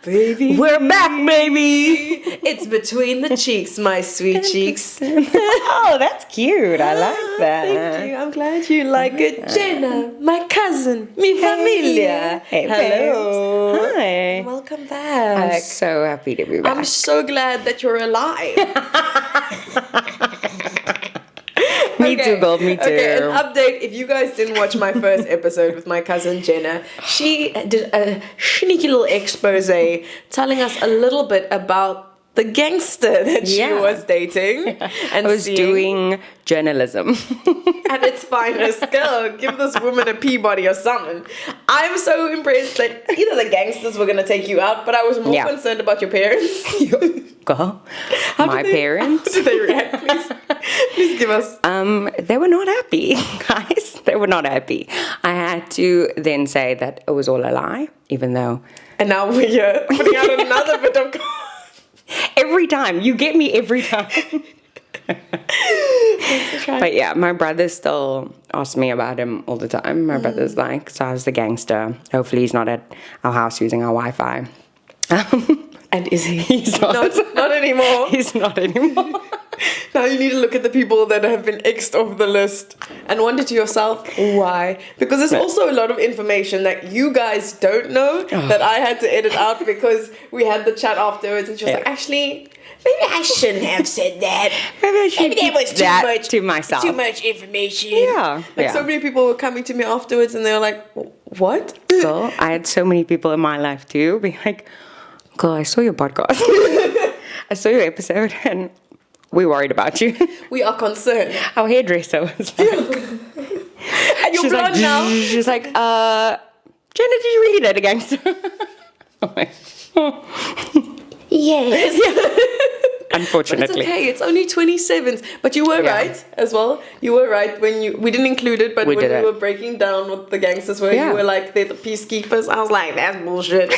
baby. We're back, baby. It's between the cheeks, my sweet cheeks. Oh, that's cute. I like that. Thank you. I'm glad you like it. Jenna, my cousin, mi familia. Hey, hello. babes. Hi. Welcome back. I'm so happy to be back. I'm so glad that you're alive. Me too, girl. Me too. Okay, an update. If you guys didn't watch my first episode with my cousin Jenna, she did a sneaky little expose telling us a little bit about the gangster that she was dating. And I was doing journalism. at its finest. Girl, give this woman a Peabody or something. I'm so impressed that either the gangsters were going to take you out, but I was more concerned about your parents. Girl, my parents. How did they react? Please give us. They were not happy, guys. They were not happy. I had to then say that it was all a lie, even though. And now we're here putting out another bit of. Every time. You get me every time. But yeah, my brother still asks me about him all the time. My brother's like, so how's the gangster? Hopefully he's not at our house using our Wi-Fi. And is he? He's not. Not anymore. He's not anymore. Now you need to look at the people that have been X'd off the list and wonder to yourself, why? Because there's also a lot of information that you guys don't know that I had to edit out because we had the chat afterwards and she was like, actually, maybe I shouldn't have said that. Maybe that was too much to myself. Too much information. Yeah. So many people were coming to me afterwards and they were like, what? Girl, I had so many people in my life too be like, girl, I saw your podcast. I saw your episode and we worried about you. We are concerned. Our hairdresser was like... And you're blonde like, now. She's like, Jenna, did you really date a gangster? I'm like, Yes. Unfortunately. It's okay, it's only 27s. But you were right as well. You were right when we didn't include it, but when we were breaking down what the gangsters were, you were like, they're the peacekeepers. I was like, that's bullshit.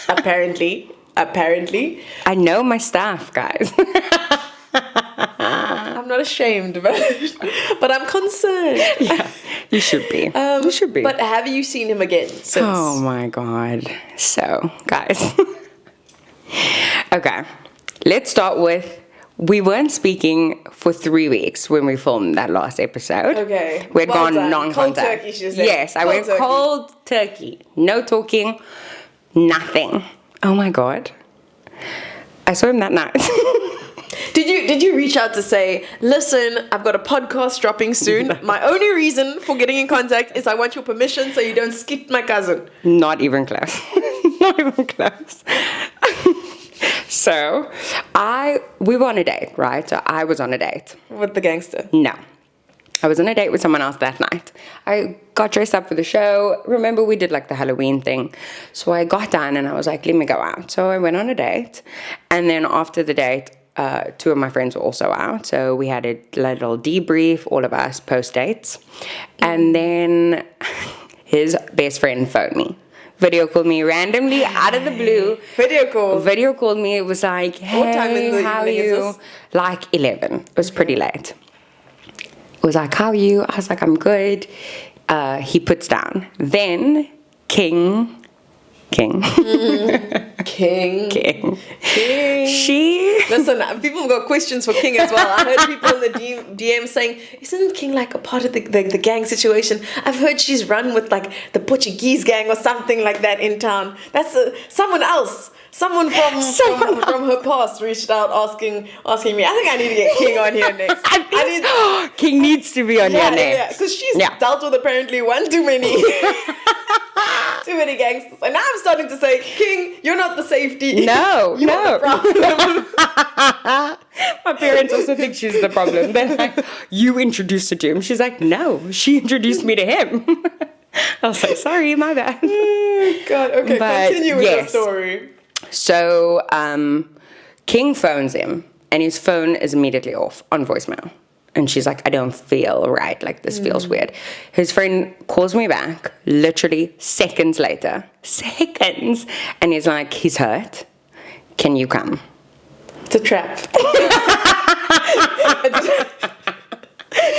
Apparently. I know my staff, guys. I'm not ashamed about it, but I'm concerned. Yeah, you should be. You should be. But have you seen him again since? Oh my God. So, guys. Okay. Let's start with, we weren't speaking for 3 weeks when we filmed that last episode. Okay. We had gone done. non-contact. Cold turkey, she said. Yes, I went cold turkey. No talking, nothing. Oh my God. I saw him that night. Did you reach out to say, listen, I've got a podcast dropping soon. My only reason for getting in contact is I want your permission so you don't skip my cousin. Not even close. Not even close. So, we were on a date, right? So I was on a date. With the gangster? No. I was on a date with someone else that night. I got dressed up for the show. Remember, we did like the Halloween thing. So I got done and I was like, let me go out. So I went on a date. And then after the date, 2 of my friends were also out. So we had a little debrief, all of us, post-dates. And then his best friend phoned me. Video called me randomly out of the blue. Video called me. It was like, hey, what time in the how are evening you? is this? Like 11. It was pretty late. It was like, how are you? I was like, I'm good. He puts down. Then King. Listen, people have got questions for King as well. I heard people in the DM saying, isn't King like a part of the gang situation? I've heard she's run with like the Portuguese gang or something like that in town. That's someone else. Someone from her past reached out asking me. I think I need to get King on here next. King needs to be on here next. Yeah, because she's dealt with apparently one too many. Too many gangsters. And now I'm starting to say, King, you're not the safety. No. The problem. My parents also think she's the problem. They're like, you introduced her to him. She's like, no, she introduced me to him. I was like, sorry, my bad. God, okay, continue with the story. So, King phones him, and his phone is immediately off on voicemail. And she's like, I don't feel right. Like, this feels weird. His friend calls me back, literally seconds later. Seconds. And he's like, he's hurt. Can you come? It's a trap.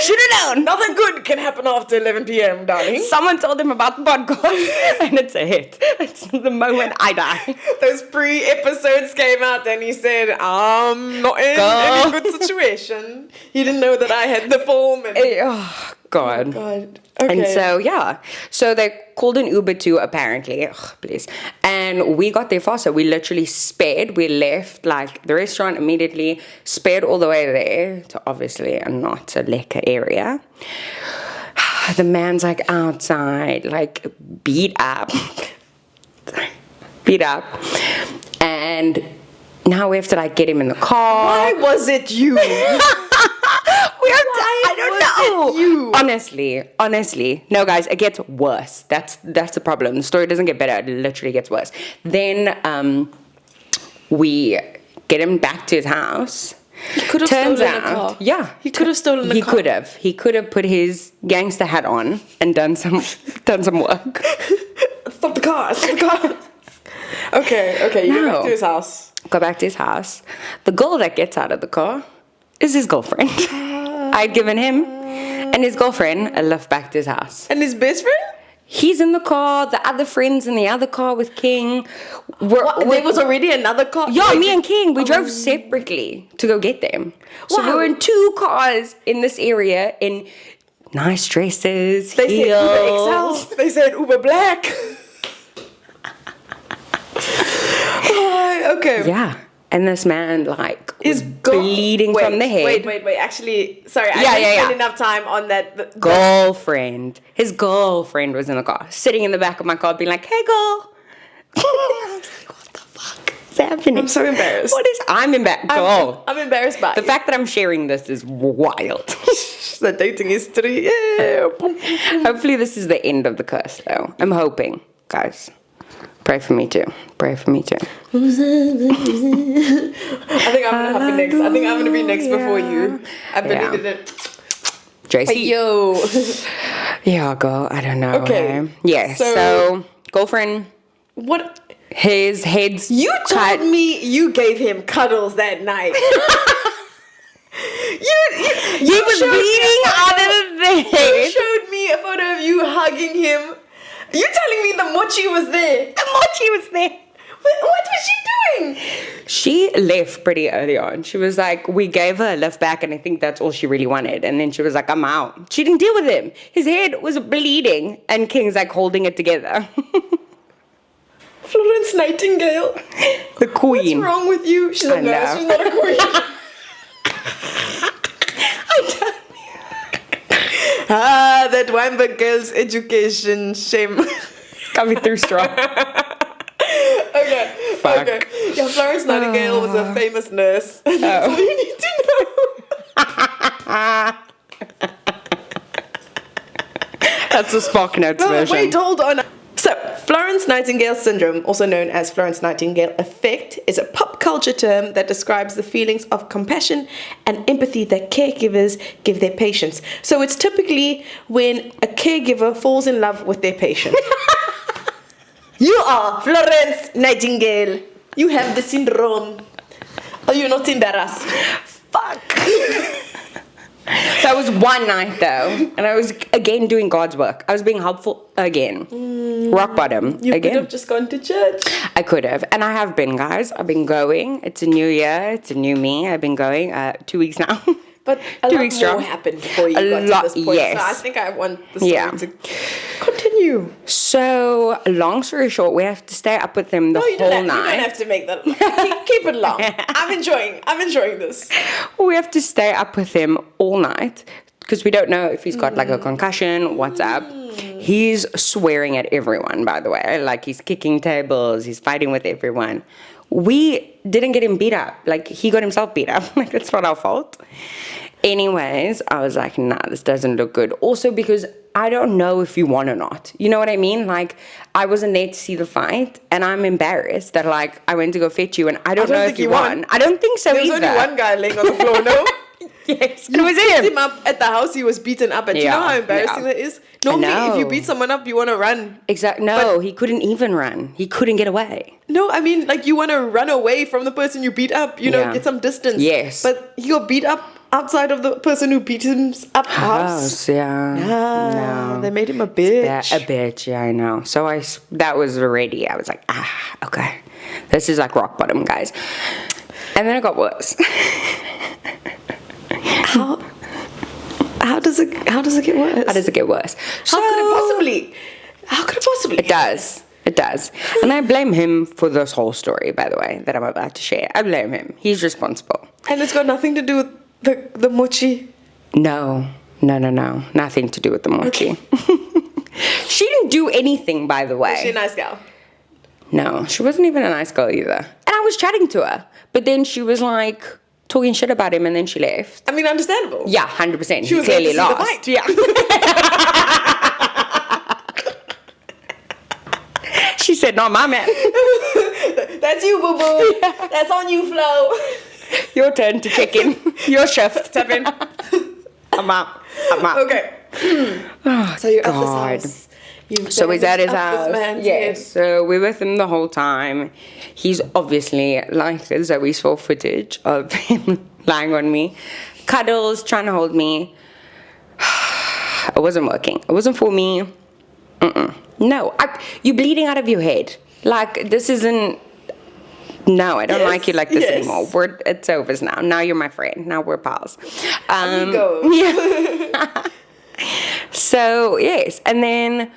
Should have known. Nothing good can happen after 11 p.m., darling. Someone told him about the podcast, and it's a hit. It's the moment I die. Those pre-episodes came out, and he said, I'm not in any good situation. He didn't know that I had the form. And Oh, God. oh, God. Okay. And so, yeah. So they called an Uber too, apparently. Ugh, please. And we got there faster. We literally sped. We left, like, the restaurant immediately, sped all the way there to obviously not a lekker area. The man's, like, outside, like, beat up. And now we have to, like, get him in the car. Why was it you? I don't know. You? Honestly. No, guys, it gets worse. That's the problem. The story doesn't get better. It literally gets worse. Then we get him back to his house. He could have stolen a car. Yeah. He could have stolen a car. He could have put his gangster hat on and done some work. Stop the car. Okay, you go back to his house. Go back to his house. The girl that gets out of the car is his girlfriend. I'd given him and his girlfriend a lift back to his house. And his best friend? He's in the car, the other friend's in the other car with King. There was already another car? Yeah, me and King, we drove separately to go get them. So we were in 2 cars in this area in nice dresses, They heels. said Uber XL. They said Uber Black. Okay. Yeah. And this man, like, Is bleeding from the head. Wait. Actually, sorry. I didn't spend enough time on that. Girlfriend. His girlfriend was in the car, sitting in the back of my car, being like, hey, girl. I was like, what the fuck is happening? I'm so embarrassed. I'm embarrassed. Girl. I'm embarrassed by The fact that I'm sharing this is wild. the dating history. Yeah. Hopefully this is the end of the curse, though. I'm hoping. Guys, pray for me, too. I think I'm gonna be next. I think I'm gonna be next before you. I believe it. JC. Hey, yo. Yeah, girl. I don't know. Okay. Yeah. So girlfriend. What? His head's You cut. told me you gave him cuddles that night. He was bleeding out of the head. You showed me a photo of you hugging him. You telling me the mochi was there? The mochi was there. What was she doing? She left pretty early on. She was like, we gave her a lift back, and I think that's all she really wanted. And then she was like, I'm out. She didn't deal with him. His head was bleeding, and King's like holding it together. Florence Nightingale. The queen. What's wrong with you? She's a nurse. She's not a queen. That Weinberg girl's education shame. Coming through strong. Okay. Fuck. Okay. Yeah, Florence Nightingale was a famous nurse. That's all you need to know. That's a Spark Notes version. Wait, hold on. So, Florence Nightingale syndrome, also known as Florence Nightingale effect, is a pop culture term that describes the feelings of compassion and empathy that caregivers give their patients. So, it's typically when a caregiver falls in love with their patient. You are Florence Nightingale. You have the syndrome. Are you not embarrassed? Fuck. That was one night though, and I was again doing God's work. I was being helpful again. Rock bottom You again. could have just gone to church. I could have, and I have been, guys. I've been going. It's a new year. It's a new me. I've been going 2 weeks now. But a 2 lot weeks more strong. happened before you got to this point. Yes. So I think I want the story to continue. So, long story short, we have to stay up with them the No, you whole don't, night. you don't have to make that. Keep it long. I'm enjoying this. We have to stay up with him all night because we don't know if he's got like a concussion, what's up. He's swearing at everyone, by the way. Like, he's kicking tables, he's fighting with everyone. We didn't get him beat up. Like, he got himself beat up. Like, it's not our fault. Anyways, I was like, nah, this doesn't look good. Also because I don't know if you won or not. You know what I mean? Like, I wasn't there to see the fight, and I'm embarrassed that, like, I went to go fetch you, and I don't know if you won. I don't think so There was either. only one guy laying on the floor, no? Yes, You it was picked him. him up at the house he was beaten up at. You know how embarrassing that is? Normally, if you beat someone up, you want to run. Exactly. No, he couldn't even run. He couldn't get away. No, I mean, like, you want to run away from the person you beat up, you know, Yeah. get some distance. Yes. But he got beat up outside of the person who beat him up house. Yeah. No. They made him a bitch. A bitch, yeah, I know. So that was already, I was like, okay. This is like rock bottom, guys. And then it got worse. How does it get worse? How does it get worse? How could it possibly? It does. It does. And I blame him for this whole story, by the way, that I'm about to share. I blame him. He's responsible. And it's got nothing to do with the mochi? No. Nothing to do with the mochi. Okay. She didn't do anything, by the way. Was she a nice gal? No, she wasn't even a nice girl either. And I was chatting to her. But then she was like talking shit about him and then she left. I mean, understandable. Yeah, 100%. She was clearly lost. The fight. Yeah. She said, "No, my man." That's you, boo boo. Yeah. That's on you, Flo. Your turn to check in. Your shift. Step in. I'm out. Okay. So you're at this house. So he's at his house. Yes. So we're with him the whole time. He's obviously like Zoe saw footage of him lying on me, cuddles, trying to hold me. It wasn't working. It wasn't for me. No, you're bleeding out of your head. Like, this isn't... No, I don't like you like this anymore. It's over now. Now you're my friend. Now we're pals. Amigo. Yeah. So, yes. And then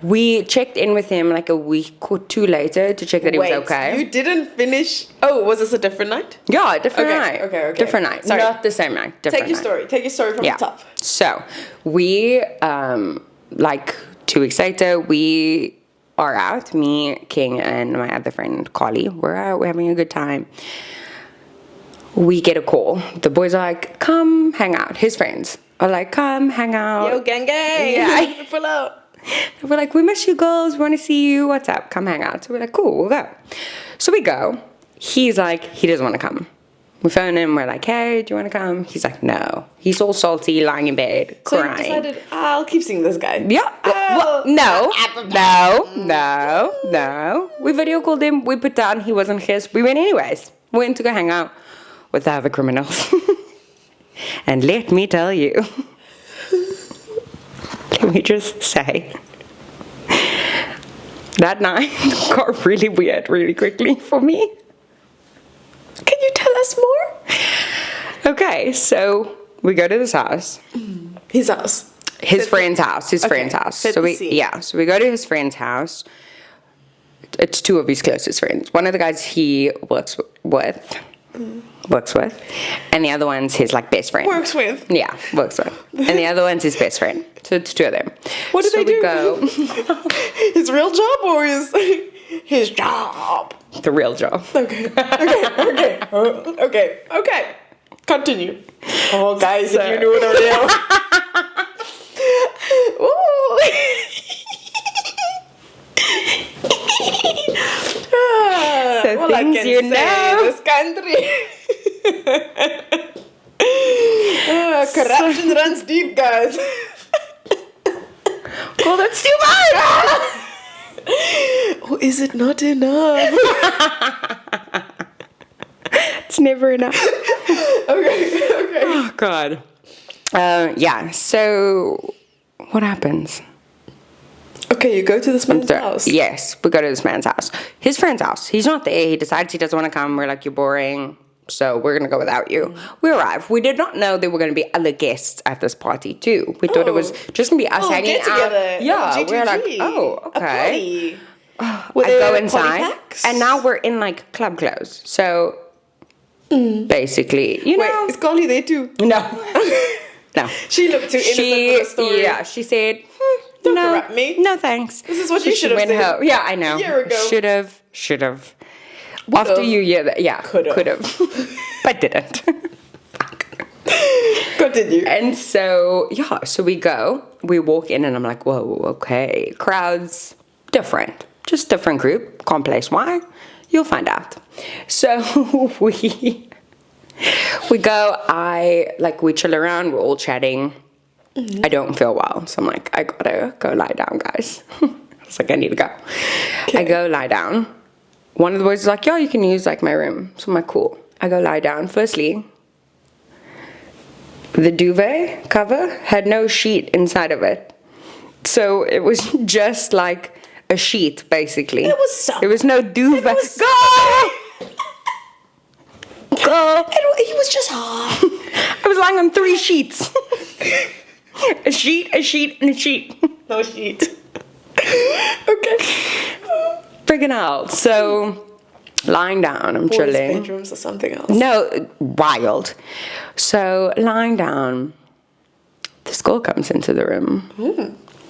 we checked in with him like a week or two later to check that he was okay. You didn't finish... Oh, was this a different night? Yeah, different night. Okay. Different night. Sorry. Not the same night. Different night. Take your story from the top. So, we, like... 2 weeks later, we are out. Me, King, and my other friend, Carly. We're out. We're having a good time. We get a call. The boys are like, come hang out. His friends are like, come hang out. Yo, gang. Yeah. Pull out. We're like, we miss you girls. We want to see you. What's up? Come hang out. So we're like, cool, we'll go. So we go. He's like, he doesn't want to come. We phone him, we're like, hey, do you want to come? He's like, no. He's all salty, lying in bed, crying. So you decided, I'll keep seeing this guy. Yeah. No. We video called him, we put down, he wasn't his. We went anyways. Went to go hang out with the other criminals. And let me tell you, let me just say, that night got really weird really quickly for me. Can you tell us more? Okay, so we go to this house. His house. His friend's house. So we go to his friend's house. It's two of his closest friends. One of the guys he works with, and the other one's his like best friend. Works with. And the other one's his best friend. So it's two of them. What do they do? We go. His real job or his job? The real job. Okay. Continue. Oh, guys, if you knew the real. Ooh. The things I can you know. This country. Corruption runs deep, guys. Well, that's too much. Or is it not enough? It's never enough. Okay. Oh, God. So what happens? Okay, you go to this man's house. Yes, we go to this man's house. His friend's house. He's not there. He decides he doesn't want to come. We're like, you're boring, so we're going to go without you. We arrive. We did not know there were going to be other guests at this party, too. We thought it was just going to be us hanging out. Together. Yeah, we're like, okay. I go inside, and now we're in, like, club clothes. So, basically, you know. Wait, is Carly there, too? No. She looked too innocent for the story. Yeah, she said, Don't corrupt me. No, thanks. This is what you should have said. Yeah, I know. A year ago. Should have. After you hear that, yeah. Could have. But didn't. Continue. And so, so we walk in and I'm like, whoa, okay. Crowds, different. Just different group. Can't place why. You'll find out. So we go, we chill around, we're all chatting. I don't feel well, so I'm like, I gotta go lie down, guys. I was like, I need to go. Okay. I go lie down. One of the boys is like, you can use, my room. So I'm like, cool. I go lie down. Firstly, the duvet cover had no sheet inside of it. So it was just like a sheet, basically. It was so. There was no duvet. It was Go! He was just hard. I was lying on 3 sheets. A sheet, and a sheet. No sheet. Okay. Friggin' hell. So, lying down, I'm Boys' chilling. bedrooms or something else. No, wild. So, lying down, this girl comes into the room.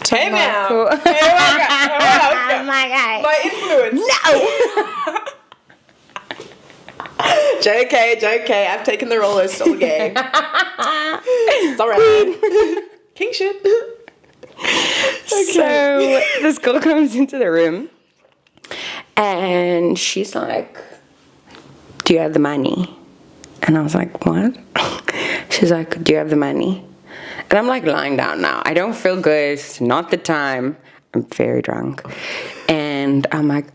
Hey now. Cool. Hey, welcome. Oh my God. My influence. No! JK, I've taken the role as still gay. It's alright. King shit. So this girl comes into the room and she's like, do you have the money? And I was like, what? She's like, do you have the money? And I'm like lying down now. I don't feel good. It's not the time. I'm very drunk. And I'm like,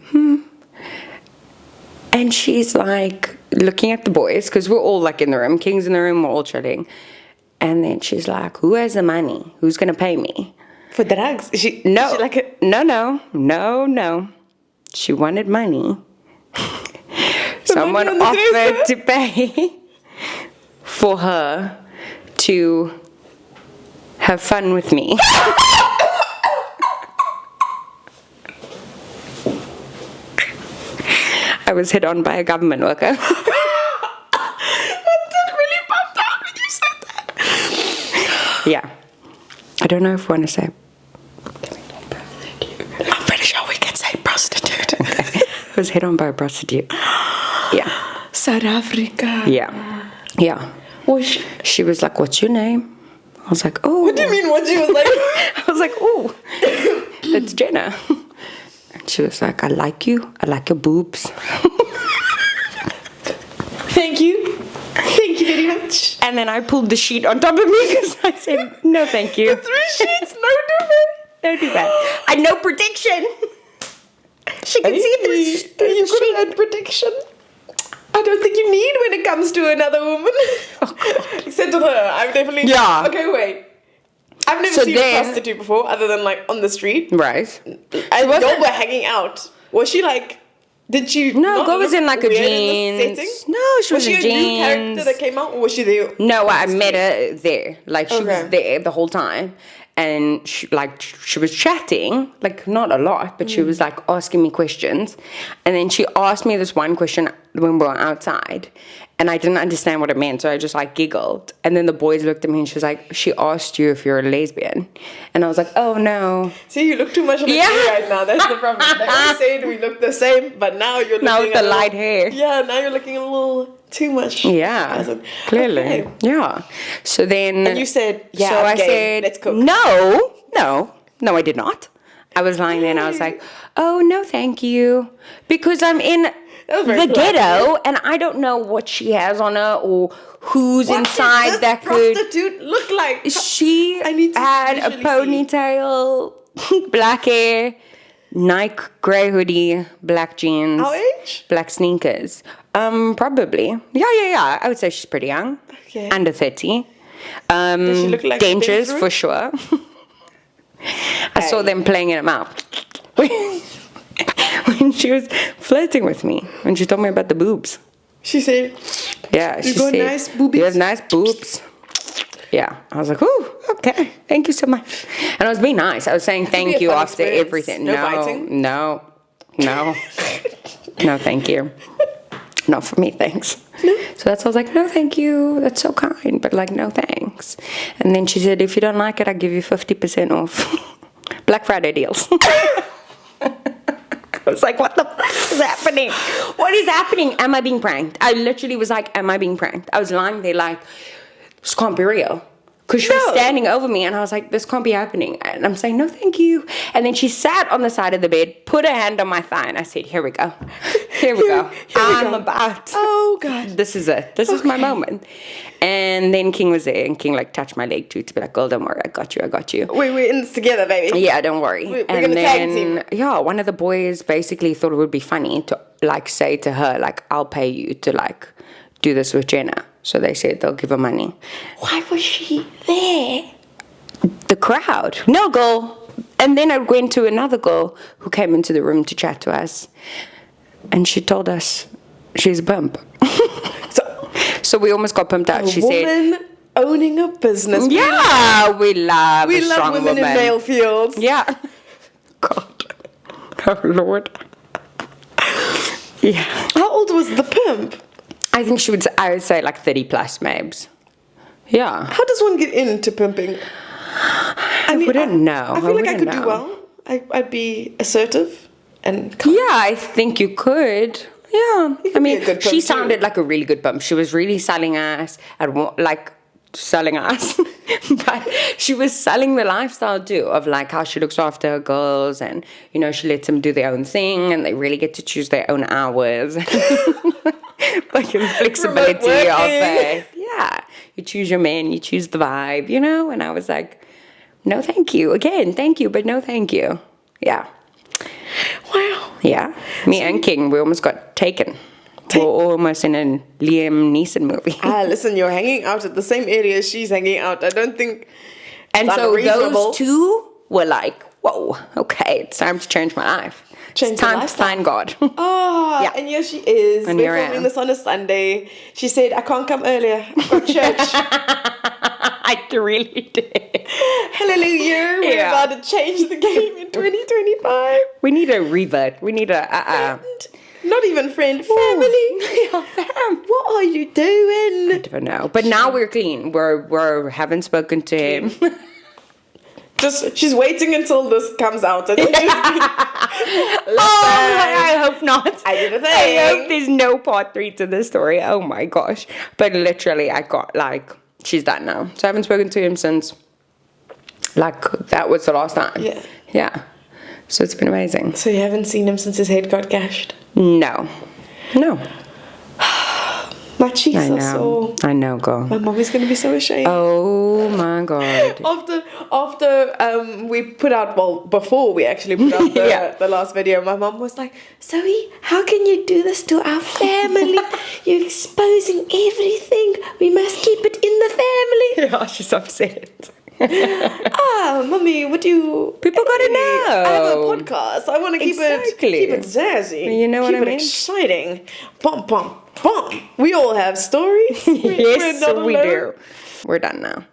And she's like looking at the boys because we're all like in the room. King's in the room. We're all chilling. And then she's like, who has the money? Who's going to pay me? For drugs? No. Is she like a... No. She wanted money. Someone money on the offered dresser? to pay for her to have fun with me. I was hit on by a government worker. That really popped out when you said that. Yeah. I don't know if we want to say. I'm pretty sure we can say prostitute. I was hit on by a prostitute. Yeah. South Africa. Yeah. Was She was like, what's your name? I was like, oh. What do you mean what she was like? I was like, oh, it's Jenna. And she was like, I like you. I like your boobs. Thank you. Thank you very much. And then I pulled the sheet on top of me because I said, no, thank you. 3 sheets, no duvet. Don't do that. I know protection. She can see the You could sheet. have had protection. I don't think you need when it comes to another woman. Except with her. I've definitely... Yeah. Okay, wait. I've never So seen a prostitute before, other than like on the street. Right. And y'all were hanging out. Was she like... Did she... No, not girl was look in like a weird jeans. in the setting? No, she was she in a jeans. new character that came out, or was she there? No, I met her there. Like, she Okay. was there the whole time. And she was chatting, like, not a lot, but she was, like, asking me questions. And then she asked me this one question when we were outside. And I didn't understand what it meant, so I just, like, giggled. And then the boys looked at me and she was like, she asked you if you're a lesbian. And I was like, oh, no. See, you look too much like me right now. That's the problem. They always say we look the same, but now you're looking Now with the a little- light hair. Yeah, now you're looking a little too much. Yeah, clearly. Okay. Yeah. So then... And you said, yeah, so I'm I gay. said, Let's cook. No, I did not. I was lying there and I was like, oh, no, thank you. Because I'm in was very the polite, ghetto and I don't know what she has on her or who's What inside did this that could... prostitute look like? She I need to had a visually ponytail, black hair, Nike grey hoodie, black jeans. Our age? Black sneakers. Probably. Yeah. I would say she's pretty young. Okay. Under 30. Does she look like Dangerous Spencer? for sure. I saw them playing in her mouth. When she was flirting with me. When she told me about the boobs. She said, Yeah, she got said, nice boobies. you have nice boobs. Yeah. I was like, ooh, okay. Thank you so much. And I was being nice. I was saying be thank a you fun after experience. everything. No biting? No. No, thank you. Not for me, thanks. No. So that's why I was like, no, thank you. That's so kind, but like, no, thanks. And then she said, if you don't like it, I'll give you 50% off. Black Friday deals. I was like, what the fuck is happening? What is happening? Am I being pranked? I literally was like, am I being pranked? I was lying there like, this can't be real. Because she was standing over me and I was like, this can't be happening. And I'm saying, no, thank you. And then she sat on the side of the bed, put her hand on my thigh, and I said, here we go. Here we go. I'm about. oh, God. This is it. This is my moment. And then King was there and King like touched my leg too to be like, girl, don't worry. I got you. We're in this together, baby. Yeah, don't worry. We're and gonna tag then, team. yeah, one of the boys basically thought it would be funny to like say to her, like, I'll pay you to like do this with Jenna. So they said they'll give her money. Why was she there? The crowd. No, girl. And then I went to another girl who came into the room to chat to us. And she told us she's a pimp. So we almost got pimped out. She said, woman owning a business. yeah, we love a strong women woman. in male fields. Yeah. God. Oh, Lord. Yeah. How old was the pimp? I think I would say like 30 plus, mabes. Yeah. How does one get into pimping? I wouldn't know. I feel like I wouldn't could do know. well. I'd be assertive and kind. Yeah, I think you could. Yeah. could I be mean, a good pimp she too. sounded like a really good pimp. She was really selling us selling us. But she was selling the lifestyle too of like how she looks after her girls and, you know, she lets them do their own thing and they really get to choose their own hours. Like the flexibility of it. Yeah. You choose your man, you choose the vibe, you know? And I was like, no, thank you. Again, thank you, but no, thank you. Yeah. Wow. Yeah. Me and King, we almost got taken. We're almost in a Liam Neeson movie. Listen, you're hanging out at the same area as she's hanging out. I don't think. And it's so unreasonable. those two were like, whoa, okay, it's time to change my life. It's time to find God. Oh, Yeah. and here she is. And We're here I filming am. this on a Sunday. She said, I can't come earlier. I've got church. I really did. Hallelujah. We're Yeah. about to change the game in 2025. We need a revert. We need a And not even friend, family. Yeah, fam. What are you doing? I don't know. But now we're clean. We haven't spoken to him. She's waiting until this comes out. And then she's I hope not. I did a I hope thing. there's no part 3 to this story. Oh my gosh. But literally, I got she's done now. So I haven't spoken to him since, that was the last time. Yeah. Yeah. So it's been amazing. So you haven't seen him since his head got gashed? No. My cheeks I are know. so... I know, girl. My mom is going to be so ashamed. Oh my God. After we put out, before we actually put out Yeah. the last video, my mom was like, Zoe, how can you do this to our family? You're exposing everything. We must keep it in the family. Yeah, she's upset. Mommy, what do you... People gotta know. I have a podcast. I want to keep Exactly. it zazzy. You know what keep I mean? Keep it exciting. Bum, bum, bum. We all have stories. Yes, We're not we alone. do. We're done now.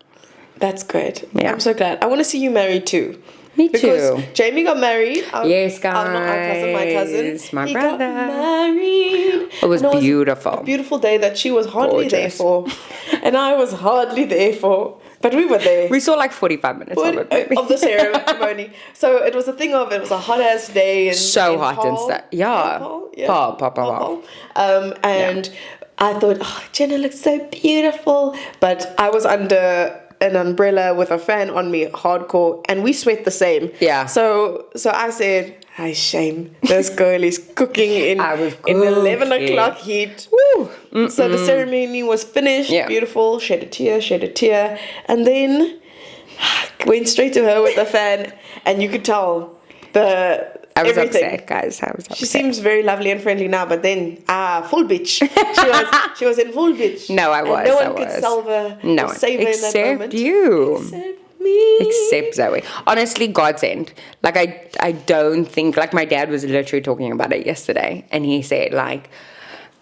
That's good. Yeah. I'm so glad. I want to see you married too. Me Because too. Jamie got married. Yes, Not our cousin, my cousin. guys. My he brother. got married. It was And beautiful. A beautiful day that she was hardly there Gorgeous. for. And I was hardly there for. But we were there. We saw 45 minutes of it, maybe. Of the ceremony. So it was a thing of, it was a hot ass day. So in hot and Paul. stuff. Yeah. Paul. Paul. And I thought, Jenna looks so beautiful. But I was under an umbrella with a fan on me, hardcore, and we sweat the same. Yeah. So I said, "Hi, shame. This girl is cooking in 11 o'clock heat." Woo. So the ceremony was finished. Yeah. Beautiful. Shed a tear, and then went straight to her with the fan, and you could tell I was everything. upset, guys. I was upset. She seems very lovely and friendly now, but then, full bitch. She was in full bitch. No, I And was. no I one could was. salve her No or one. save her in that Except moment. you. Except me. Except Zoe. Honestly, godsend. I don't think, my dad was literally talking about it yesterday, and he said,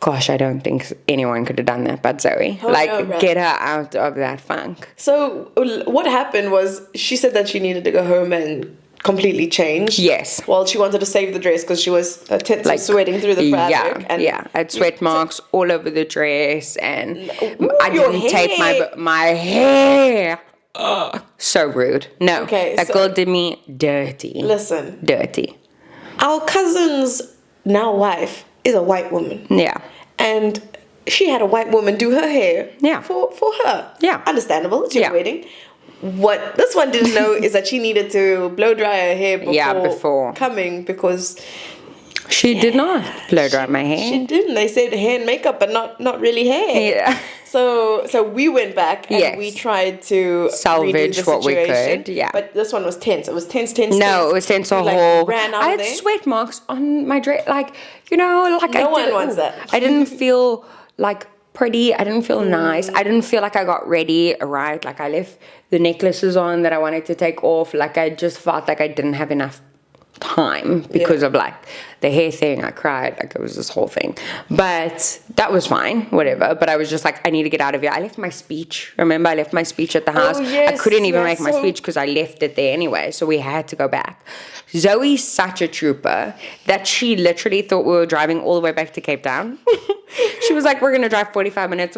gosh, I don't think anyone could have done that but Zoe. Oh, no, right. Get her out of that funk. So what happened was she said that she needed to go home and completely change. Yes. Well, she wanted to save the dress because she was her tits were sweating through the fabric. Yeah. I had sweat marks all over the dress, and I your didn't tape hair. my hair. Ugh, so rude. No, Okay, that so- girl did me dirty. Listen, Dirty. our cousin's now wife is a white woman. Yeah. And she had a white woman do her hair. Yeah. For her. Yeah. Understandable. It's your Yeah. wedding. What this one didn't know is that she needed to blow dry her hair before coming, because She did not blow dry my hair. she didn't. They said hair and makeup, but not really hair. Yeah. So we went back and Yes. we tried to Salvage redo the what we situation, could, yeah. But this one was tense. It was tense. No, it was tense a We, whole. ran out I of had there. sweat marks on my dress, No one wants that. I didn't feel pretty. I didn't feel nice. I didn't feel like I got ready right. Like I left the necklaces on that I wanted to take off. Like I just felt like I didn't have enough time because of like the hair thing. I cried, like it was this whole thing, but that was fine, whatever. But I was just like, I need to get out of here. I left my speech, remember, I left my speech at the house. Yes, I couldn't even make my speech because I left it there anyway, so we had to go back. Zoe's such a trooper that she literally thought we were driving all the way back to Cape Town. She was like, we're gonna drive 45 minutes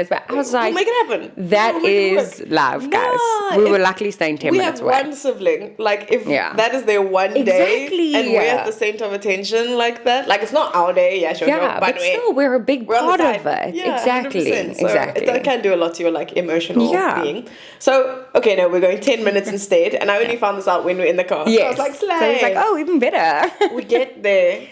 back. I was like, we'll make it happen. That is love, guys. We were luckily staying 10 minutes away. We have one sibling, like if that is their one day, and we're at the center of attention like that, like it's not our day, sure, but still we're a big part of it. Exactly. 100%. So Exactly. It can do a lot to your like emotional being. So okay, no, we're going 10 minutes instead, and I only found this out when we're in the car. Yes. So I was like, slay. So I was like, oh, even better. We get there.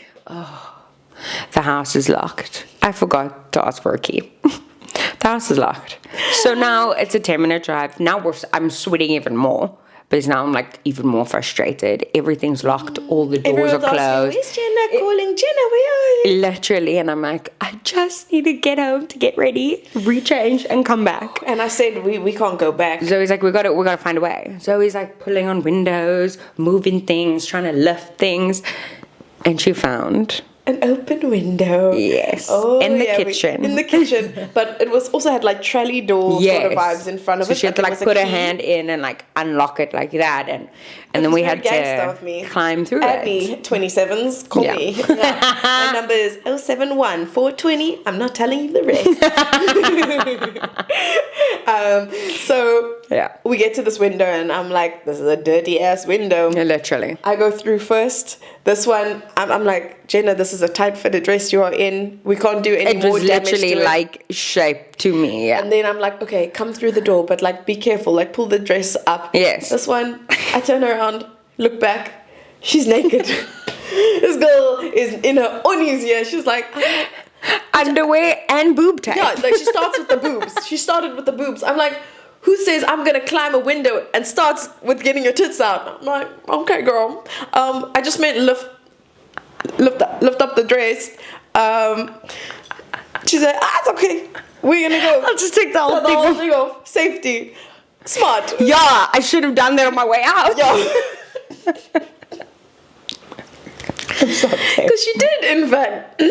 The house is locked. I forgot to ask for a key. The house is locked. So now it's a 10-minute drive. Now I'm sweating even more. Because now I'm like even more frustrated. Everything's locked. All the doors Everyone's are closed. Asking, where's Jenna calling? Jenna, where are you? Literally. And I'm like, I just need to get home to get ready, rechange, and come back. And I said, we can't go back. Zoe's like, we gotta find a way. Zoe's like pulling on windows, moving things, trying to lift things. And she found an open window. Yes. In the kitchen. In the kitchen. But it was also had like trolley door sort of vibes in front of it. So she had to like put her hand in and like unlock it like that. And then we had to climb through Add me, 27s, call me. Yeah. My number is 071 420. I'm not telling you the rest. So we get to this window and I'm like, this is a dirty ass window. Yeah, literally. I go through first. This one, I'm like, Jenna, this is a tight fitted dress you are in. We can't do any more damage to it. It was literally like shaped to me. Yeah. And then I'm like, okay, come through the door, but like be careful, like pull the dress up. Yes. This one, I turn around, look back, she's naked. This girl is in her undies here. She's like, underwear and boob tape. Yeah, like she starts with the boobs. She started with the boobs. I'm like, who says I'm gonna climb a window and starts with getting your tits out? I'm like, okay, girl. I just meant lift up the dress. She said, it's okay. We're gonna go. I'll just take the whole thing off. Safety. Smart. Yeah, I should have done that on my way out. Yeah. Because she did, in fact.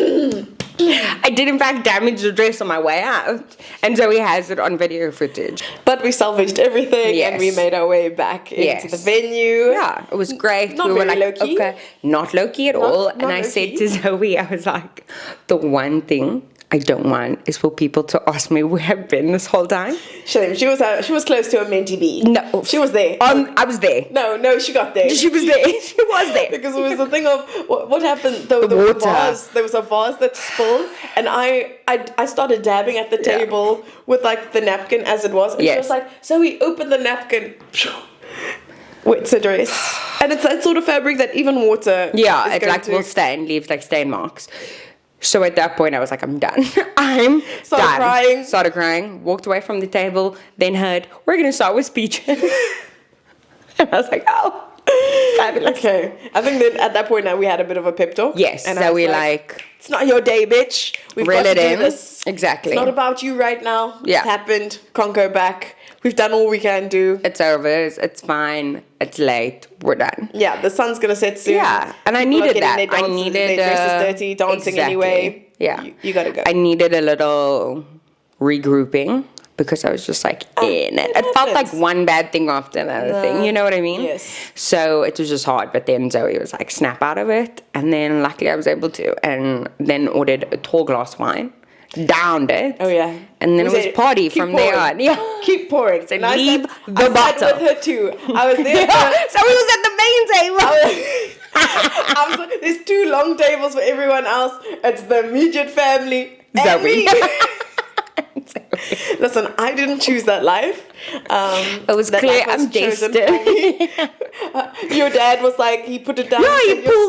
I did, in fact, damage the dress on my way out. And Zoe has it on video footage. But we salvaged everything and we made our way back into the venue. Yeah, it was great. Not we were very like, low-key. okay, not low-key at all. Not and I said to Zoe, I was like, the one thing I don't want is for people to ask me where I've been this whole time. Shame. She was close to a mentee B. No. She was there. I was there. No, she got there. She was there. She was there. Because it was the thing of, what happened? The water. Vase, there was a vase that spilled, and I started dabbing at the table with like the napkin as it was. And she was like, so we opened the napkin. Wets the dress. And it's that sort of fabric that even water it like will stain, leaves like stain marks. So at that point, I was like, I'm done. Started crying, walked away from the table, then heard, we're going to start with speeches. And I was like, oh, fabulous. Okay. I think that at that point now we had a bit of a pep talk. Yes. And so we like, it's not your day, bitch. We've got to do this. Exactly. It's not about you right now. Yeah. It's happened. Can't go back. We've done all we can do. It's over. It's fine. It's late. We're done. Yeah, the sun's gonna set soon. Yeah, and I needed that. I needed their dresses dirty, dancing anyway. Yeah, you gotta go. I needed a little regrouping because I was just like in it. It felt like one bad thing after another thing. You know what I mean? Yes. So it was just hard. But then Zoe was like, snap out of it, and then luckily I was able to, and then ordered a tall glass wine. Downed it. Oh yeah. And then it was party from there on. Yeah. Keep pouring. So leave the bottle. I sat with her too. I was there. So we was at the main table. There's two long tables for everyone else. It's the immediate family. Zoe. Listen, I didn't choose that life. It was clear I'm destined. Your dad was like, he put it down. No,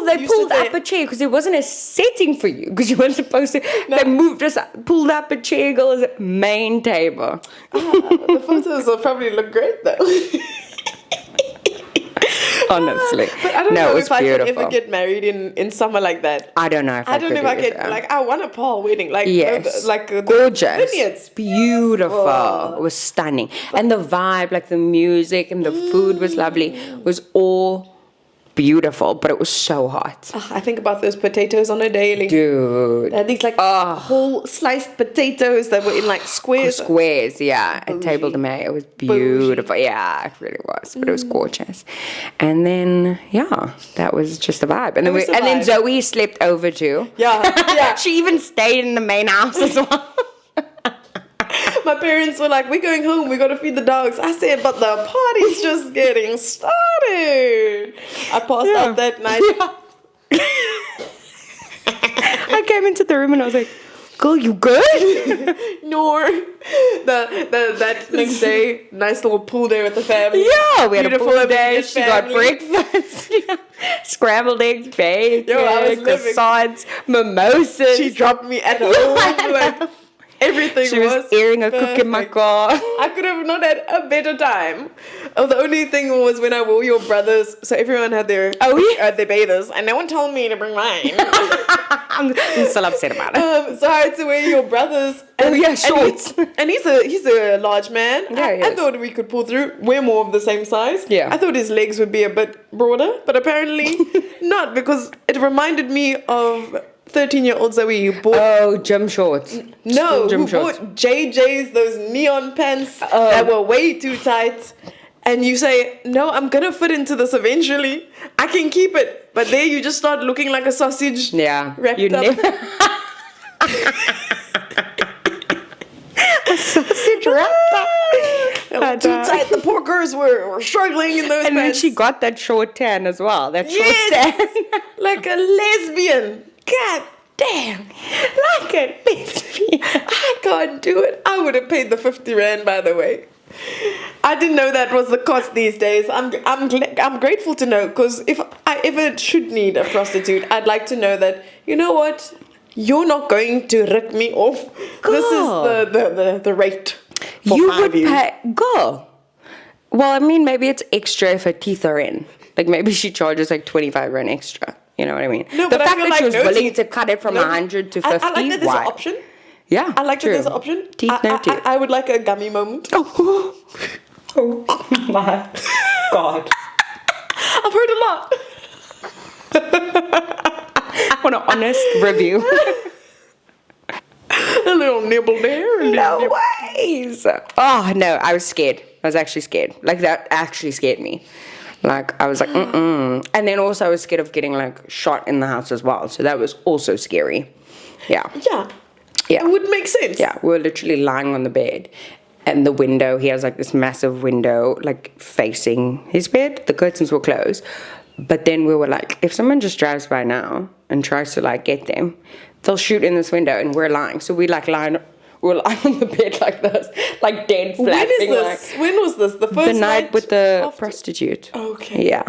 they pulled up a chair because it wasn't a setting for you because you weren't supposed to. No. They moved us up, pulled up a chair, girls, main table. The photos will probably look great though. Honestly. But I don't No, know it was if I beautiful. can ever get married in summer like that. I don't know if I don't know if I could can. either. Like, I want a pearl wedding. Like, Yes. the Gorgeous. vineyards. Beautiful. It was stunning. And the vibe, like the music and the food was lovely. It was all beautiful, but it was so hot. I think about those potatoes on a daily. Dude. They had these like whole sliced potatoes that were in like squares. Squares, yeah. At Table de May. It was beautiful. Yeah, it really was. But it was gorgeous. And then, yeah, that was just the vibe. And then Zoe slept over too. Yeah. She even stayed in the main house as well. My parents were like, we're going home, we gotta feed the dogs. I said, but the party's just getting started. I passed out that night. Yeah. I came into the room and I was like, girl, you good? No. That next day, nice little pool day with the family. Yeah, we had a pool day. immediate She got family. breakfast. Yeah. Scrambled eggs, bacon, I was living. croissants, mimosas. She dropped me at home. Like, everything She was airing a cook in my perfect. car. I could have not had a better time. Oh, the only thing was when I wore your brothers. So everyone had their their bathers, and no one told me to bring mine. I'm still upset about it. So I had to wear your brothers. Shorts. And he's a large man. Yeah, he I is. thought we could pull through. We're more of the same size. Yeah. I thought his legs would be a bit broader, but apparently not, because it reminded me of 13-year-old Zoe who bought. Oh, gym shorts. No, Gym who shorts. bought JJ's, those neon pants that were way too tight. And you say, no, I'm going to fit into this eventually. I can keep it. But there you just start looking like a sausage. Yeah. Wrapped You up. never. A sausage wrapped up. They were too tight. The poor girls were struggling in those And then pants. she got that short tan as well. That short Yes! tan. Like a lesbian. God damn. Like a lesbian. I can't do it. I would have paid the 50 Rand, by the way. I didn't know that was the cost these days. I'm grateful to know, because if I ever should need a prostitute, I'd like to know that, you know what, you're not going to rip me off. This is the rate. For You my would view. pay. Go. Well, I mean, maybe it's extra if her teeth are in. Like, maybe she charges like 25 Rand extra. You know what I mean? No, the but I fact feel that like she was no willing teeth- to cut it from no, 100 to 50. I like that there's why? an option. Yeah. I like true. that there's an option. Teeth, no teeth. I would like a gummy moment. Oh my God. I've heard a lot. I want an honest review. A little nibble there. A little No nibble. ways. Oh, no, I was scared. I was actually scared. Like, that actually scared me. Like, I was like, mm-mm. And then also I was scared of getting, like, shot in the house as well. So that was also scary. Yeah. Yeah. Yeah. It would make sense. Yeah, we were literally lying on the bed. And the window, he has, like, this massive window, like, facing his bed. The curtains were closed. But then we were like, if someone just drives by now and tries to, like, get them, they'll shoot in this window, and we're lying. So we, like, we're lying on the bed like this, like dead When flat. is being this? like- When was this? The first the night with the after- prostitute. Okay. Yeah.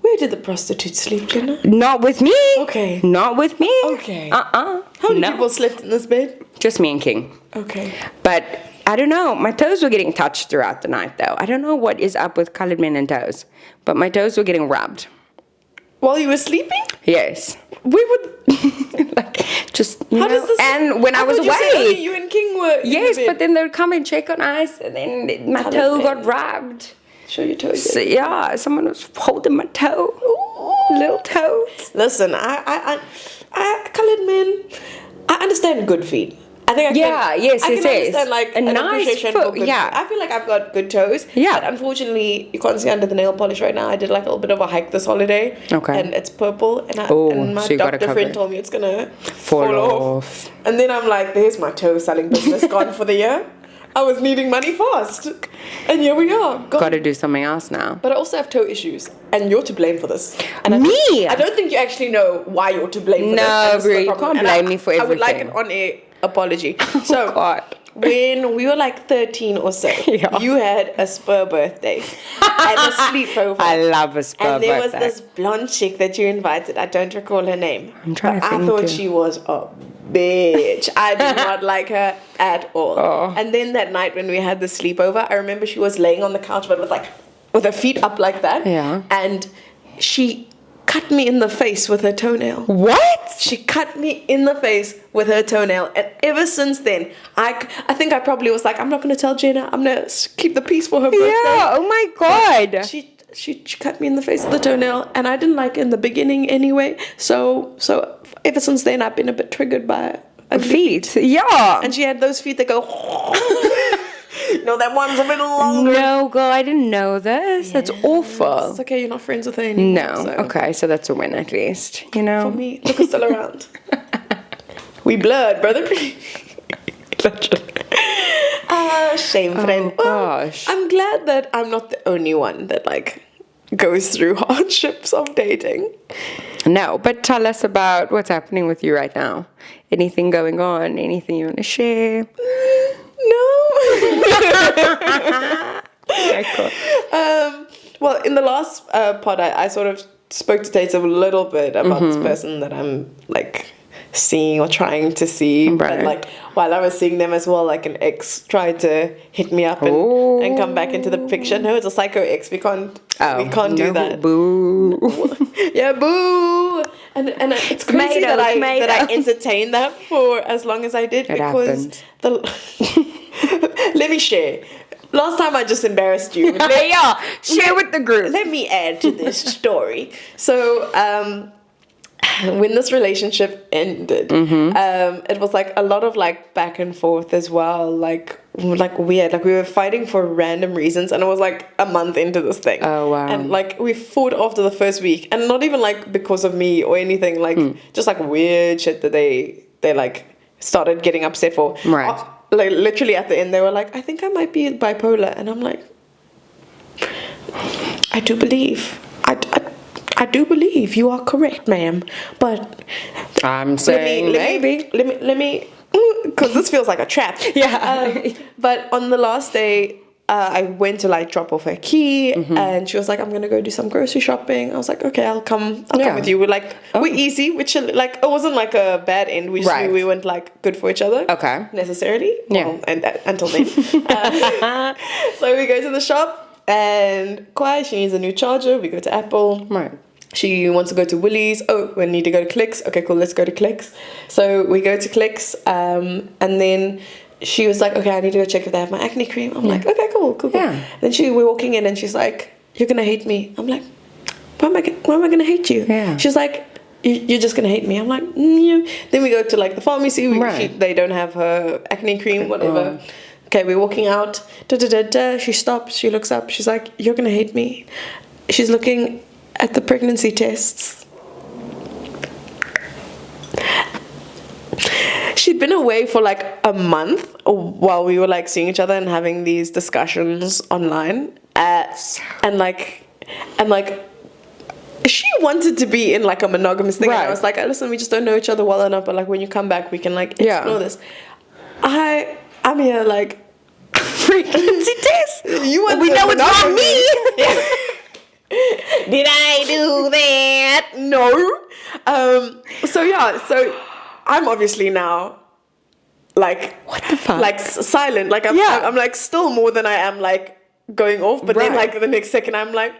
Where did the prostitute sleep, Jenna? Not with me. Okay. Not with me. Okay. How How many people slept in this bed? Just me and King. Okay. But I don't know. My toes were getting touched throughout the night, though. I don't know what is up with colored men and toes, but my toes were getting rubbed. While you were sleeping? Yes. We would. Like, just, you How know. does this? And when I was thought you said only away. you and King were. in Yes, the bed. but then they would come and check on us, and then my Colored toe men. got rubbed. Show your toes. So, yeah, someone was holding my toe. Little toes. Listen, I colored men. I understand good feet. I think I Yeah, can, yes, I yes, can yes. understand like A an nice appreciation foot, for good yeah. feet. I feel like I've got good toes. Yeah. But unfortunately, you can't see under the nail polish right now. I did like a little bit of a hike this holiday. Okay. And it's purple, and Oh, my so you gotta doctor cover friend it. told me it's gonna Fall off. And then I'm like, there's my toe selling business gone for the year. I was needing money fast, and here we are. Gone. Got to do something else now. But I also have toe issues, and you're to blame for this. And Me? I don't think you actually know why you're to blame for this. No, and this is the bro, you problem. can't And blame me for I would like an everything. on-air apology. So, God. when we were like 13 or so, Yeah. you had a spur birthday and a sleepover. I love a spur And there was birthday. this blonde chick that you invited. I don't recall her name. I'm trying but to think I thought too. she was a bitch. I did not like her at all. Oh. And then that night when we had the sleepover, I remember she was laying on the couch, but with her feet up like that. Yeah. And she cut me in the face with her toenail. What? She cut me in the face with her toenail, and ever since then, I think I probably was like, I'm not going to tell Jenna. I'm going to keep the peace for her birthday. Yeah. Oh my God. But she cut me in the face with the toenail, and I didn't like it in the beginning anyway. So ever since then, I've been a bit triggered by feet. Yeah. And she had those feet that go. No, that one's a bit longer. No, girl, I didn't know this. Yes. That's awful. It's okay, you're not friends with her anymore. No. So. Okay, so that's a win at least, you know? For me, look, we're still around. We blurred, brother. Shame, friend. Oh, gosh. Well, I'm glad that I'm not the only one that, like, goes through hardships of dating. No, but tell us about what's happening with you right now. Anything going on? Anything you want to share? No. Okay, cool. Well, in the last pod, I sort of spoke to Tate a little bit about this person that I'm like seeing or trying to see. Right. But like while I was seeing them as well, like an ex tried to hit me up and come back into the picture. No, it's a psycho ex. We can't do that. Boo. Yeah, boo. And it's crazy that I entertained that for as long as I did because let me share. Last time I just embarrassed you. Share with the group. Let me add to this story. So, when this relationship ended, it was like a lot of like back and forth as well, like weird. Like we were fighting for random reasons, and it was like a month into this thing. Oh wow! And like we fought after the first week, and not even like because of me or anything. Like just like weird shit that they like started getting upset for. Right. Like literally at the end, they were like, "I think I might be bipolar," and I'm like, "I do believe, I do believe you are correct, ma'am, but I'm saying maybe. Let me, because this feels like a trap." Yeah. But on the last day, I went to like drop off her key, and she was like, "I'm gonna go do some grocery shopping." I was like, "Okay, I'll come with you." We're easy, which like it wasn't like a bad end. We just knew we weren't like good for each other. Okay. Necessarily. Yeah. Well, and until then. So we go to the shop, and she needs a new charger. We go to Apple. Right. She wants to go to Woolies. Oh, we need to go to Clicks. Okay, cool. Let's go to Clicks. So we go to Clicks, and then she was like, "Okay, I need to go check if they have my acne cream." I'm like, "Okay, cool. Yeah. Then we're walking in, and she's like, "You're gonna hate me." I'm like, why am I gonna hate you?" Yeah. She's like, "You're just gonna hate me." I'm like, yeah. Then we go to like the pharmacy. They don't have her acne cream, whatever. Okay, we're walking out. She stops. She looks up. She's like, "You're gonna hate me." She's looking at the pregnancy tests. She'd been away for like a month while we were like seeing each other and having these discussions online, and she wanted to be in like a monogamous thing. Right. And I was like, "Listen, we just don't know each other well enough, but like when you come back we can like explore this." I'm here like pregnancy test. We know it's not me. Did I do that? No. So I'm obviously now like, what the fuck? Like silent. Like I'm like still more than I am like going off. But then like the next second I'm like,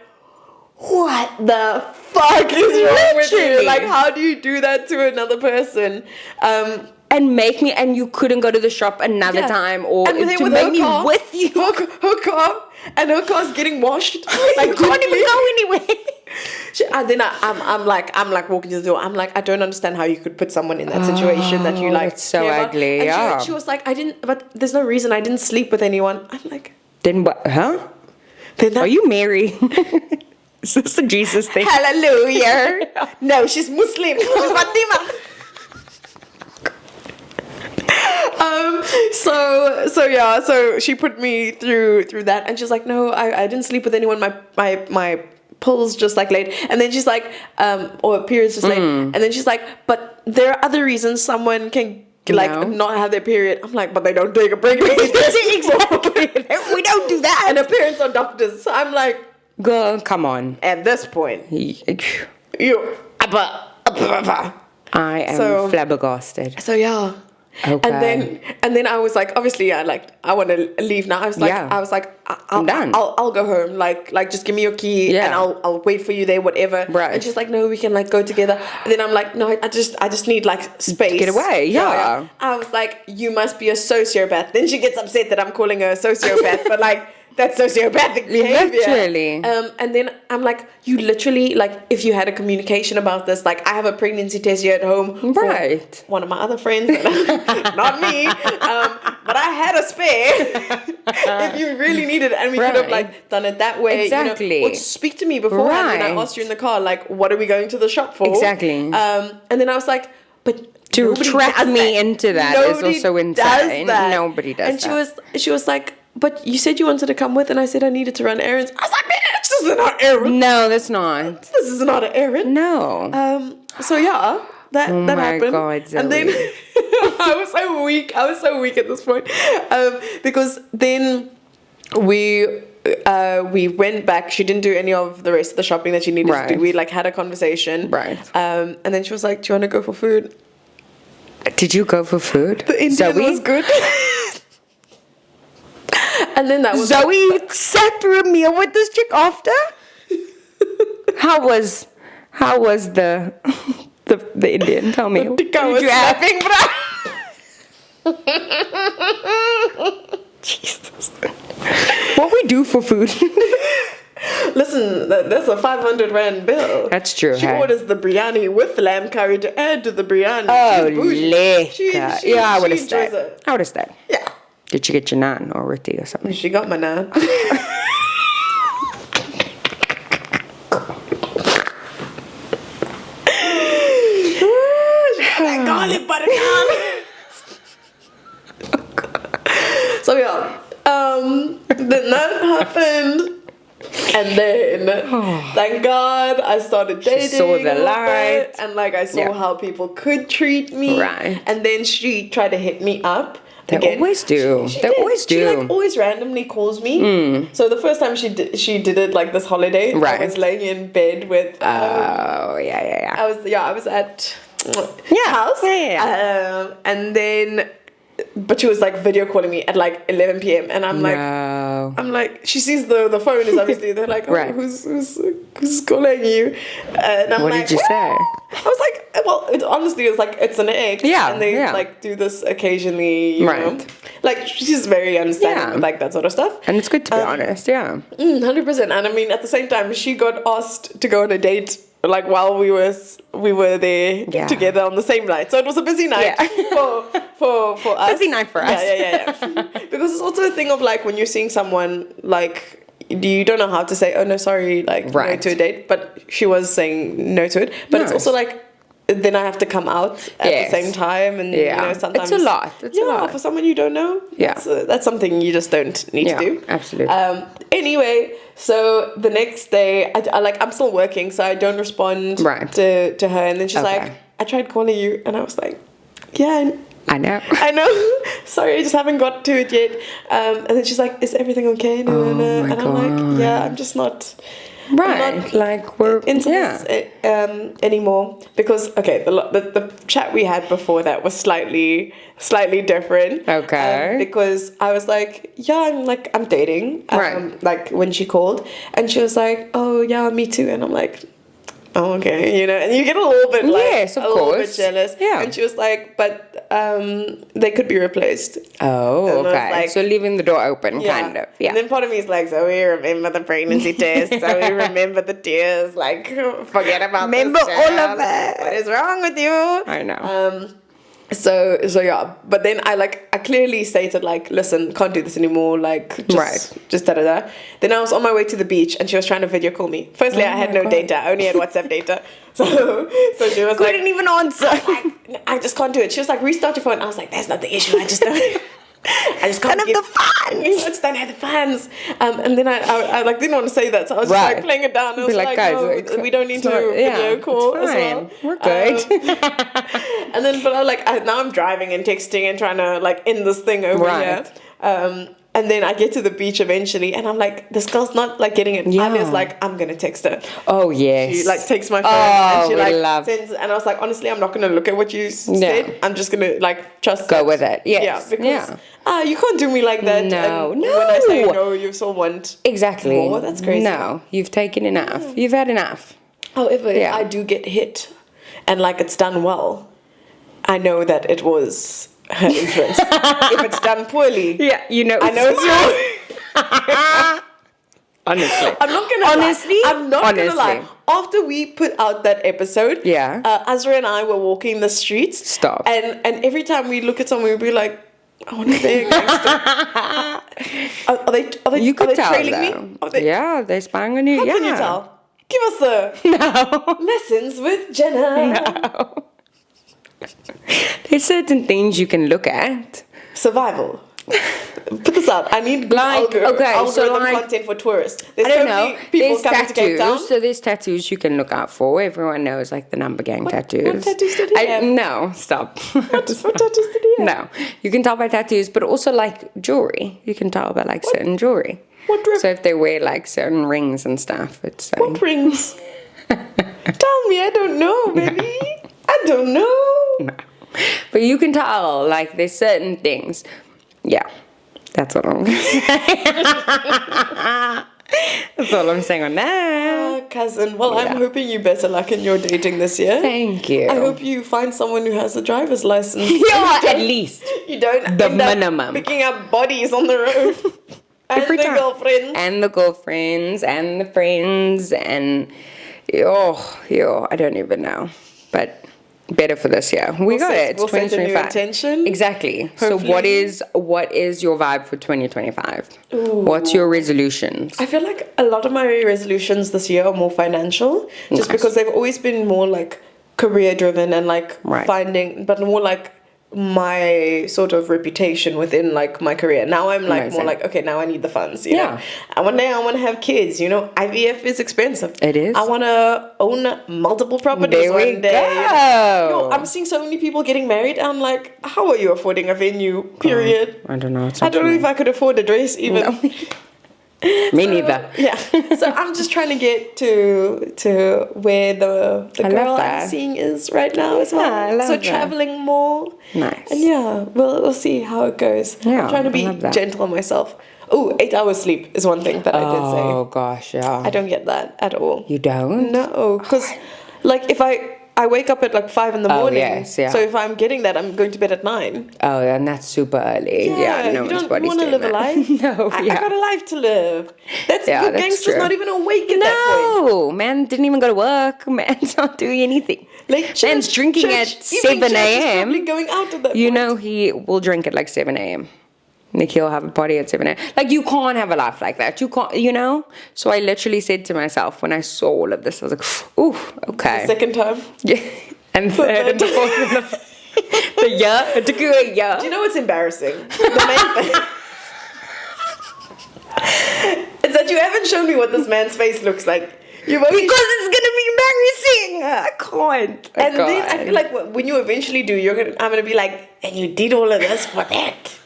what the fuck is wrong with you? Like, how do you do that to another person? And you couldn't go to the shop another time or to make me with you. Her car, and her car's getting washed. Like, you can't even go anywhere. And then I'm like walking to the door. I'm like, I don't understand how you could put someone in that situation that you like. It's so ugly. And she was like, but there's no reason I didn't sleep with anyone. I'm like, then what? Huh? Are you married? Is this a Jesus thing? Hallelujah. No, she's Muslim. She's Fatima. So she put me through that, and she's like, "No, I didn't sleep with anyone. My pills just like late." And then she's like, or periods just late. And then she's like, "But there are other reasons someone can not have their period." I'm like, "But they don't take a pregnancy test." Exactly. We don't do that. And her parents are doctors. So I'm like, girl, come on. At this point, I am flabbergasted. So Okay. And then I was like, obviously, I want to leave now. I was like, Yeah. I'm done. I'll go home. Like just give me your key, Yeah. and I'll wait for you there, whatever. Right. And she's like, no, we can like go together. And then I'm like, no, I just need like space. Get away, yeah. I was like, you must be a sociopath. Then she gets upset that I'm calling her a sociopath, but like. That's sociopathic behavior. Literally. And then I'm like, you literally, like, if you had a communication about this, like, I have a pregnancy test here at home. Right. For one of my other friends, not me. But I had a spare if you really needed it. And we could have, like, done it that way. Exactly. Or just speak to me beforehand when I asked you in the car, like, what are we going to the shop for? Exactly. And then I was like, but to trap me into that is also insane. Nobody does that. And she was like, but you said you wanted to come with, and I said I needed to run errands. I was like, bitch, this is not an errand. No, that's not. This is not an errand. No. So yeah, that happened. God, Zoe. And then I was so weak. I was so weak at this point, because then we went back. She didn't do any of the rest of the shopping that she needed to do. We like had a conversation. Right. And then she was like, "Do you want to go for food?" Did you go for food? The Indian was good. And then that was Zoe sat through a meal with this chick after. How was the Indian? Tell me. Did you laughing, bro? Jesus. What we do for food? Listen, that's a 500 rand bill. That's true. She orders the biryani with lamb curry to add to the biryani. Oh, lekker. Yeah, I would have enjoys stayed. it. I would have stayed. Yeah. Did you get your naan or roti or something? She got my naan. She got that garlic butter naan. So yeah, then that happened. And then, thank God, I started dating. She saw the light. And like, I saw how people could treat me. Right. And then she tried to hit me up. They again. always do. She They did. always do. She like always randomly calls me. So the first time she did it like this holiday. Right. I was laying in bed with. Yeah. I was at house. Yeah. And then. But she was like video calling me at like 11 p.m. and I'm like, she sees the phone is obviously, they're like, oh, right. who's calling you? And I'm what like, did you say? I was like, well, honestly, it's like, it's an ex. Yeah. And they like do this occasionally, you know. Like, she's very understanding with like that sort of stuff. And it's good to be honest, 100%. And I mean, at the same time, she got asked to go on a date like while we were there together on the same night. So it was a busy night for us. Busy night for us. Yeah. Because it's also a thing of like when you're seeing someone like you don't know how to say, oh no, sorry, like no to a date. But she was saying no to it. But it's also like then I have to come out at the same time, and you know, sometimes it's a lot. It's a lot for someone you don't know. That's something you just don't need to do. Absolutely. Anyway, so the next day, I'm still working, so I don't respond to her, and then she's like, I tried calling you, and I was like, yeah, I know. Sorry, I just haven't got to it yet. And then she's like, is everything okay? And I'm like, yeah, I'm just not. Right, like we're into this anymore, because the chat we had before that was slightly different. Okay. Because I was like, I'm dating. Like when she called, and she was like, oh yeah, me too, and I'm like, oh, okay, you know, and you get a little bit little bit jealous. Yeah. And she was like, but they could be replaced. Oh, okay. Like, so leaving the door open, kind of. Yeah. And then part of me is like, so we remember the pregnancy test. So we remember the tears. Like, forget about remember this. Remember all of it. What is wrong with you? I know. So yeah, but then I clearly stated like, listen, can't do this anymore, like just da. Then I was on my way to the beach and she was trying to video call me. Firstly, I had no data, I only had WhatsApp data. So she was couldn't even answer. I just can't do it. She was like, restart your phone. I was like, that's not the issue. I just can't have the fans. I just don't have the fans. And then I like didn't want to say that, so I was just like playing it down. I was like, guys, no, we don't need to video call as well. We're good. And then, but now I'm driving and texting and trying to like end this thing over here. And then I get to the beach eventually, and I'm like, this girl's not like getting it. Yeah. Alia's like, I'm gonna text her. Oh, yes. She like takes my phone and she we like love- sends. And I was like, honestly, I'm not gonna look at what you said. I'm just gonna like trust. Go that. with it. Yes. Yeah, because you can't do me like that. No, and no. When I say no, you still want Exactly. more. That's crazy. No, you've taken enough. You've had enough. However, if I do get hit, and like it's done well, I know that it was her influence. If it's done poorly, you know. I know it's yours. Honestly. I'm not gonna lie. I'm not gonna lie. After we put out that episode, Azra and I were walking the streets. Stop. And every time we look at someone, we'd be like, I want to be a gangster. Are they trailing me? They're spying on you. How can you tell? Give us the lessons with Jenna. No. There's certain things you can look at. Survival. Put this out. I need algorithm content for tourists. There's I don't know. People there's coming to Cape Town. So there's tattoos you can look out for. Everyone knows like the number gang tattoos. What tattoos did he have? No, stop. What tattoos did he have? No, you can tell by tattoos, but also like jewelry. You can tell by like certain jewelry. What drip? So if they wear like certain rings and stuff, it's what rings? Tell me, I don't know, baby. I don't know. No. But you can tell like there's certain things. Yeah, that's what I'm gonna say. That's all I'm saying on that. Cousin. Well, I'm hoping you better luck in your dating this year. Thank you. I hope you find someone who has a driver's license. Yeah, at least. You don't the end up minimum. picking up bodies on the road. And Every the time. girlfriends. And the girlfriends and the friends and I don't even know. But better for this year. We got it. It's We'll set a new 2025. intention. Exactly. Hopefully. So what is your vibe for 2025? What's your resolutions? I feel like a lot of my resolutions this year are more financial, just because they've always been more like career driven and like finding, but more like my sort of reputation within like my career. Now I'm like more like, okay, now I need the funds, you know. And one day I want to have kids, you know. IVF is expensive. It is. I want to own multiple properties There we one day. go. I'm seeing so many people getting married. I'm like, how are you affording a venue? Period. I don't know. I don't know if I could afford a dress even. No. Me neither. Yeah. So I'm just trying to get to where the girl I'm seeing is right now as well. I love so that. traveling more. Nice. And we'll see how it goes. Yeah, I'm trying to be gentle on myself. Oh, 8 hours sleep is one thing that I did say. Oh gosh, yeah. I don't get that at all. You don't? No, because like if I wake up at like 5 in the morning. Yes, yeah. So if I'm getting that, I'm going to bed at 9. Oh, and that's super early. Yeah, no one's body's want to doing live a that. life. No, I got a life to live. That's gangster's true. not even awake at that point. No, man didn't even go to work. Man's not doing anything. Like Man's drinking at 7 a.m. Probably going out at that You point. know he will drink at like 7 a.m. Like he'll have a party at 7 a.m. Like you can't have a life like that. You can't, you know? So I literally said to myself when I saw all of this, I was like, ooh, okay. The second time. Yeah. And third and the fourth and the year. It took you a year. Do you know what's embarrassing? The main thing. It's that you haven't shown me what this man's face looks like. Because it's gonna be embarrassing. I can't. And then I feel like when you eventually do, I'm gonna be like, and you did all of this for that.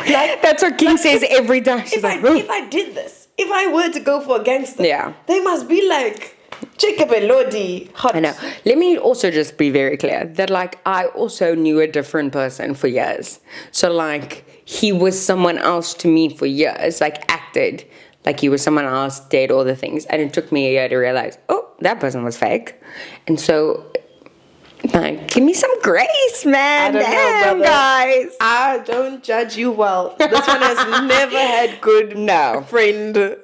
Like that's what King says every time. She's like, if I did this, if I were to go for a gangster, they must be like Jacob and Lodi hot. I know. Let me also just be very clear that like I also knew a different person for years. So like he was someone else to me for years, like acted like he was someone else, did all the things. And it took me a year to realize, oh, that person was fake. And so like, give me some grace, man. I don't know, brother. Guys. I don't judge you well. This one has never had good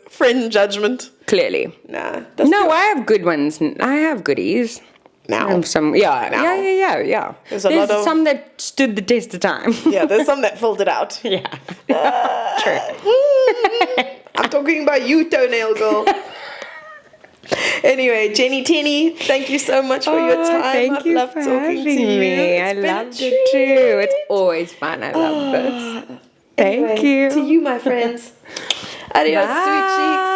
friend judgment. Clearly. Nah. I have good ones. I have goodies. Now. And some, yeah. There's lot of some that stood the test of time. Yeah, there's some that folded out. Yeah. True. I'm talking about you, toenail girl. Anyway, Jenny Tenny, thank you so much for your time. Thank you loved for talking to having you. me. I loved it too. It's always fun. I love this. Thank you. To you, my friends. Adios, Bye. sweet cheeks.